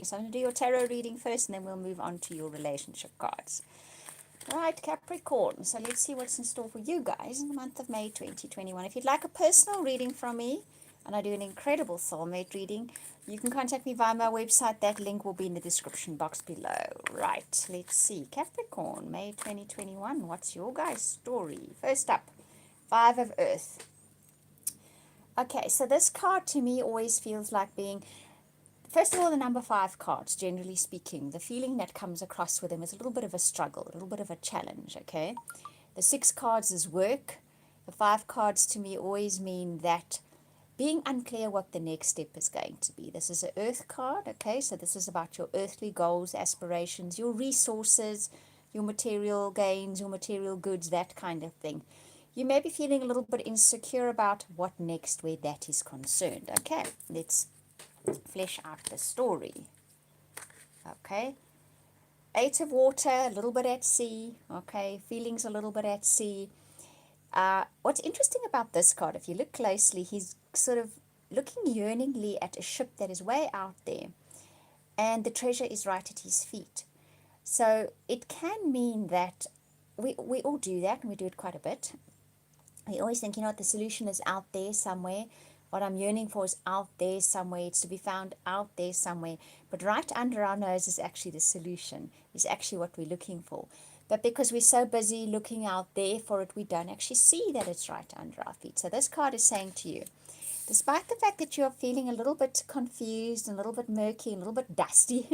reading. So I'm going to do your tarot reading first, and then we'll move on to your relationship cards. Right, Capricorn. So let's see what's in store for you guys in the month of May 2021. If you'd like a personal reading from me, and I do an incredible soulmate reading, you can contact me via my website. That link will be in the description box below. Right, let's see. Capricorn, May 2021. What's your guys' story? First up, Five of Earth. Okay, so this card to me always feels like being, first of all, the number 5 cards, generally speaking, the feeling that comes across with them is a little bit of a struggle, a little bit of a challenge, okay? The 6 cards is work. The 5 cards to me always mean that being unclear what the next step is going to be. This is an earth card, okay? So this is about your earthly goals, aspirations, your resources, your material gains, your material goods, that kind of thing. You may be feeling a little bit insecure about what next where that is concerned. Okay, let's flesh out the story. Okay, 8 of Water, a little bit at sea. Okay, feelings a little bit at sea. What's interesting about this card, if you look closely, he's sort of looking yearningly at a ship that is way out there, and the treasure is right at his feet. So it can mean that we all do that, and we do it quite a bit. We always think, you know what, the solution is out there somewhere. What I'm yearning for is out there somewhere. It's to be found out there somewhere. But right under our nose is actually the solution, is actually what we're looking for. But because we're so busy looking out there for it, we don't actually see that it's right under our feet. So this card is saying to you, despite the fact that you're feeling a little bit confused, and a little bit murky, and a little bit dusty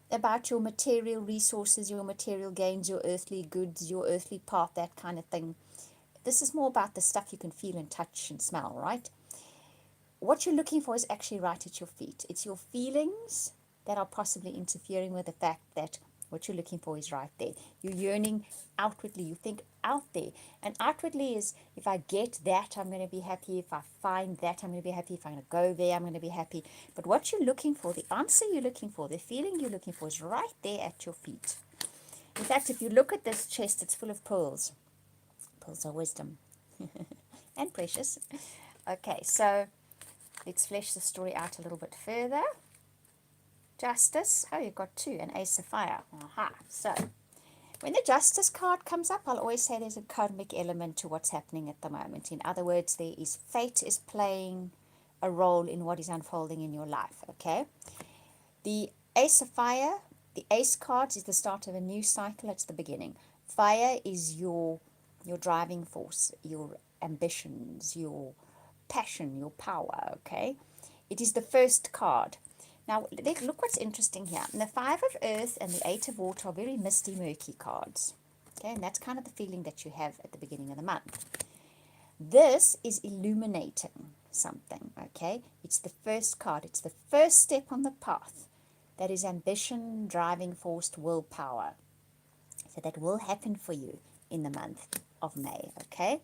about your material resources, your material gains, your earthly goods, your earthly path, that kind of thing, this is more about the stuff you can feel and touch and smell, right? What you're looking for is actually right at your feet. It's your feelings that are possibly interfering with the fact that what you're looking for is right there. You're yearning outwardly. You think out there. And outwardly is, if I get that, I'm going to be happy. If I find that, I'm going to be happy. If I'm going to go there, I'm going to be happy. But what you're looking for, the answer you're looking for, the feeling you're looking for is right there at your feet. In fact, if you look at this chest, it's full of pearls. Pearls are wisdom and precious. Okay, so let's flesh the story out a little bit further. Justice. Oh, you've got 2. An Ace of Fire. Aha. So when the Justice card comes up, I'll always say there's a karmic element to what's happening at the moment. In other words, there is fate is playing a role in what is unfolding in your life. Okay. The Ace of Fire, the Ace cards, is the start of a new cycle. It's the beginning. Fire is your driving force, your ambitions, your passion, your power, okay? It is the first card. Now, look what's interesting here. And the 5 of Earth and the 8 of Water are very misty, murky cards. Okay, and that's kind of the feeling that you have at the beginning of the month. This is illuminating something, okay? It's the first card. It's the first step on the path. That is ambition, driving force, willpower. So that will happen for you in the month of May, okay?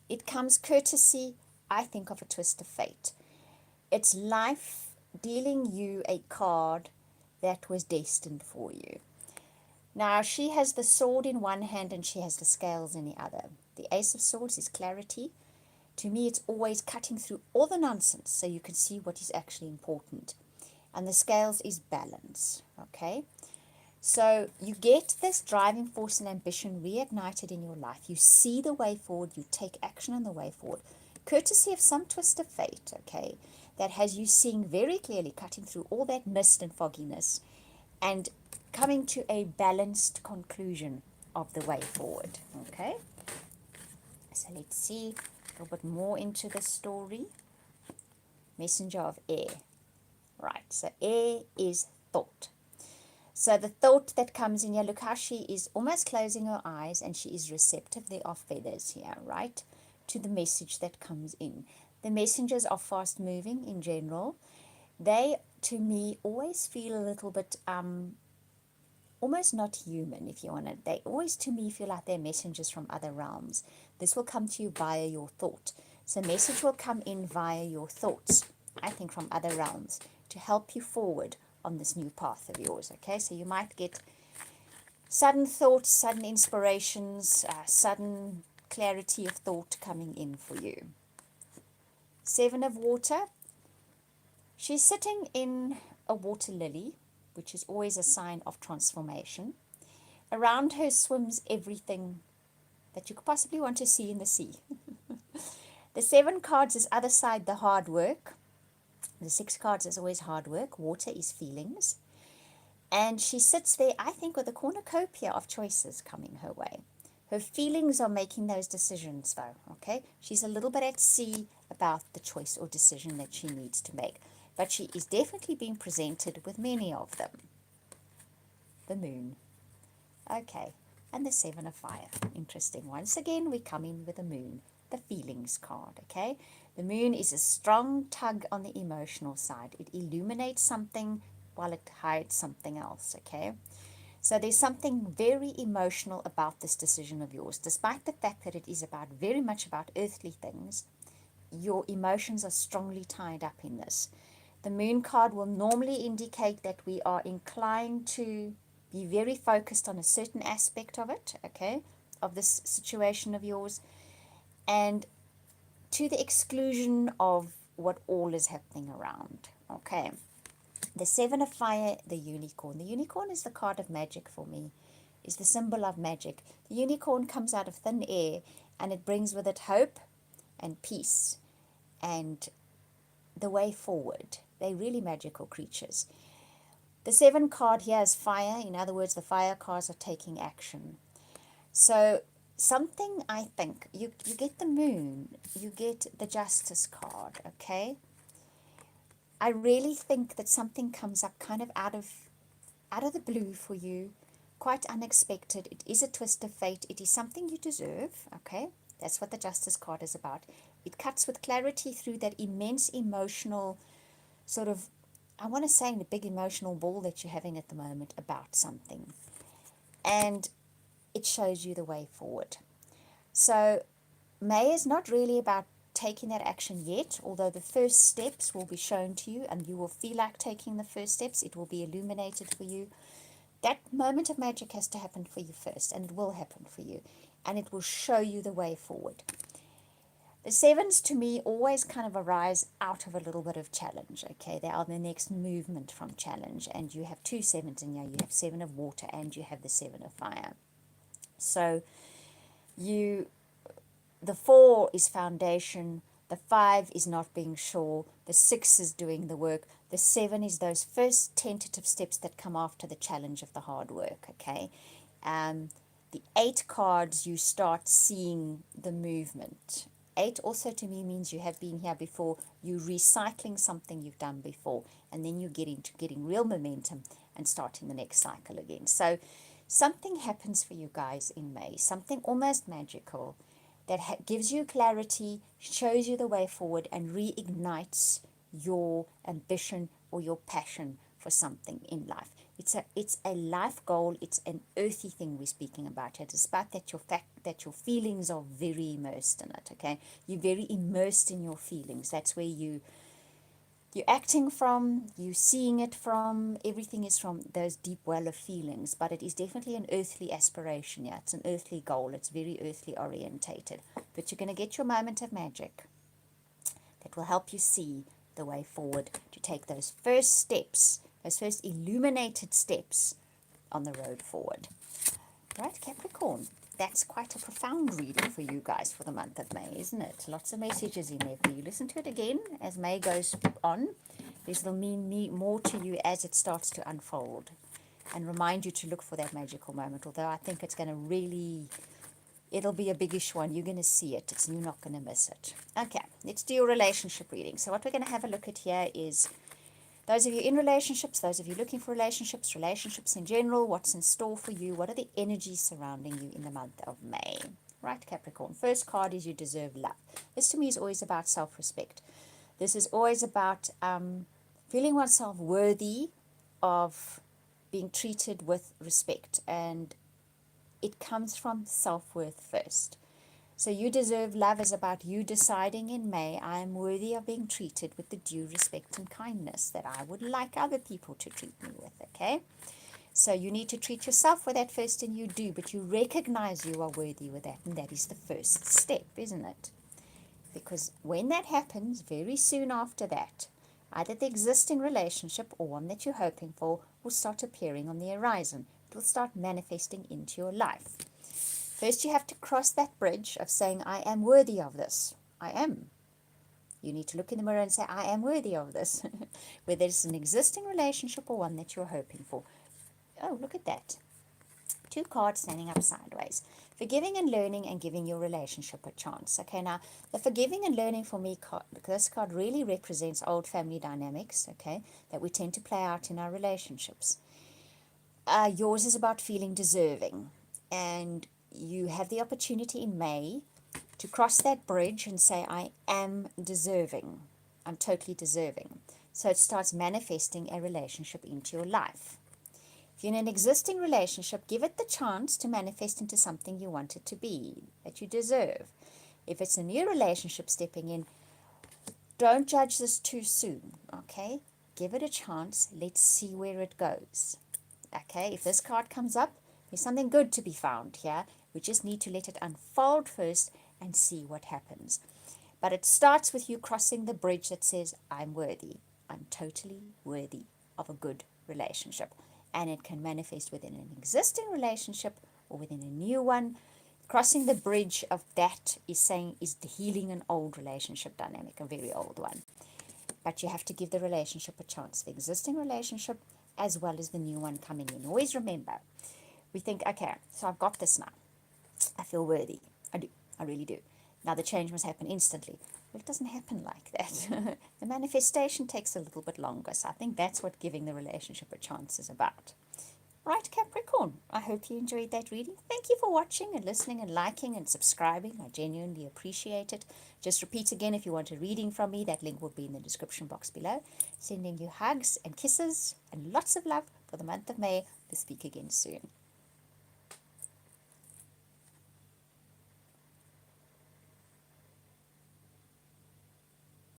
It comes courtesy, I think, of a twist of fate. It's life dealing you a card that was destined for you. Now, she has the sword in one hand and she has the scales in the other. The Ace of Swords is clarity. To me, it's always cutting through all the nonsense so you can see what is actually important. And the scales is balance, okay? So you get this driving force and ambition reignited in your life. You see the way forward. You take action on the way forward. Courtesy of some twist of fate, okay, that has you seeing very clearly, cutting through all that mist and fogginess and coming to a balanced conclusion of the way forward, okay? So let's see a little bit more into the story. Messenger of air. Right, so air is thought. So the thought that comes in here, look how she is almost closing her eyes and she is receptive. There are feathers here, right, to the message that comes in. The messengers are fast moving in general. They, to me, always feel a little bit almost not human, if you want to. They always, to me, feel like they're messengers from other realms. This will come to you via your thought. So message will come in via your thoughts, I think, from other realms to help you forward on this new path of yours, okay? So you might get sudden thoughts, sudden inspirations, sudden clarity of thought coming in for you. 7 of Water. She's sitting in a water lily, which is always a sign of transformation. Around her swims everything that you could possibly want to see in the sea. The 7 cards is other side, the hard work. The 6 cards is always hard work. Water is feelings. And she sits there, I think, with a cornucopia of choices coming her way. Her feelings are making those decisions, though, okay? She's a little bit at sea about the choice or decision that she needs to make. But she is definitely being presented with many of them. The moon. Okay, and the 7 of fire. Interesting. Once again, we come in with the moon, the feelings card, okay? The moon is a strong tug on the emotional side. It illuminates something while it hides something else, okay? So there's something very emotional about this decision of yours. Despite the fact that it is very much about earthly things, your emotions are strongly tied up in this. The moon card will normally indicate that we are inclined to be very focused on a certain aspect of it, okay, of this situation of yours, and to the exclusion of what all is happening around, okay. The 7 of fire, the unicorn. The unicorn is the card of magic for me, is the symbol of magic. The unicorn comes out of thin air, and it brings with it hope and peace and the way forward. They're really magical creatures. The 7 card here is fire. In other words, the fire cards are taking action. So something, I think, you get the moon, you get the justice card, okay? I really think that something comes up kind of out of the blue for you, quite unexpected. It is a twist of fate. It is something you deserve, okay? That's what the justice card is about. It cuts with clarity through that immense emotional sort of, I want to say, the big emotional ball that you're having at the moment about something. And it shows you the way forward. So May is not really about taking that action yet, although the first steps will be shown to you and you will feel like taking the first steps. It will be illuminated for you. That moment of magic has to happen for you first, and it will happen for you, and it will show you the way forward. The 7s to me always kind of arise out of a little bit of challenge, okay? They are the next movement from challenge, and you have 2 7s in here. You have 7 of water and you have the 7 of fire. So the 4 is foundation, the 5 is not being sure, the 6 is doing the work, the 7 is those first tentative steps that come after the challenge of the hard work, okay? The 8 cards, you start seeing the movement. 8 also to me means you have been here before, you're recycling something you've done before, and then you get into getting real momentum and starting the next cycle again. So something happens for you guys in May, something almost magical that gives you clarity, shows you the way forward, and reignites your ambition or your passion for something in life. It's a life goal. It's an earthy thing we're speaking about here, despite that your feelings are very immersed in it, okay? You're very immersed in your feelings. That's where you're acting from, you're seeing it from, everything is from those deep well of feelings, but it is definitely an earthly aspiration, yeah, it's an earthly goal, it's very earthly orientated, but you're going to get your moment of magic that will help you see the way forward to take those first steps, those first illuminated steps on the road forward. Right, Capricorn? That's quite a profound reading for you guys for the month of May, isn't it? Lots of messages in there for you. Listen to it again as May goes on. This will mean more to you as it starts to unfold and remind you to look for that magical moment. Although I think it's going to really, it'll be a biggish one. You're going to see it. You're not going to miss it. Okay, let's do your relationship reading. So what we're going to have a look at here is those of you in relationships, those of you looking for relationships, relationships in general, what's in store for you, what are the energies surrounding you in the month of May? Right, Capricorn. First card is you deserve love. This to me is always about self-respect. This is always about feeling oneself worthy of being treated with respect. And it comes from self-worth first. So you deserve love is about you deciding in May, I am worthy of being treated with the due respect and kindness that I would like other people to treat me with, okay? So you need to treat yourself with that first, and you do, but you recognize you are worthy with that, and that is the first step, isn't it? Because when that happens, very soon after that, either the existing relationship or one that you're hoping for will start appearing on the horizon. It will start manifesting into your life. First, you have to cross that bridge of saying, I am worthy of this. I am. You need to look in the mirror and say, I am worthy of this. Whether it's an existing relationship or one that you're hoping for. Oh, look at that. 2 cards standing up sideways. Forgiving and learning and giving your relationship a chance. Okay, now the forgiving and learning for me, this card really represents old family dynamics, okay, that we tend to play out in our relationships. Yours is about feeling deserving. And you have the opportunity in May to cross that bridge and say, I am deserving. I'm totally deserving. So it starts manifesting a relationship into your life. If you're in an existing relationship, give it the chance to manifest into something you want it to be, that you deserve. If it's a new relationship stepping in, don't judge this too soon, okay? Give it a chance. Let's see where it goes. Okay, if this card comes up, there's something good to be found here. We just need to let it unfold first and see what happens. But it starts with you crossing the bridge that says, I'm worthy. I'm totally worthy of a good relationship. And it can manifest within an existing relationship or within a new one. Crossing the bridge of that is healing an old relationship dynamic, a very old one. But you have to give the relationship a chance, the existing relationship as well as the new one coming in. Always remember, we think, okay, so I've got this now. I feel worthy. I do. I really do. Now the change must happen instantly. Well, it doesn't happen like that. The manifestation takes a little bit longer. So I think that's what giving the relationship a chance is about. Right, Capricorn, I hope you enjoyed that reading. Thank you for watching and listening and liking and subscribing. I genuinely appreciate it. Just repeat again, if you want a reading from me, that link will be in the description box below. Sending you hugs and kisses and lots of love for the month of May. We'll speak again soon.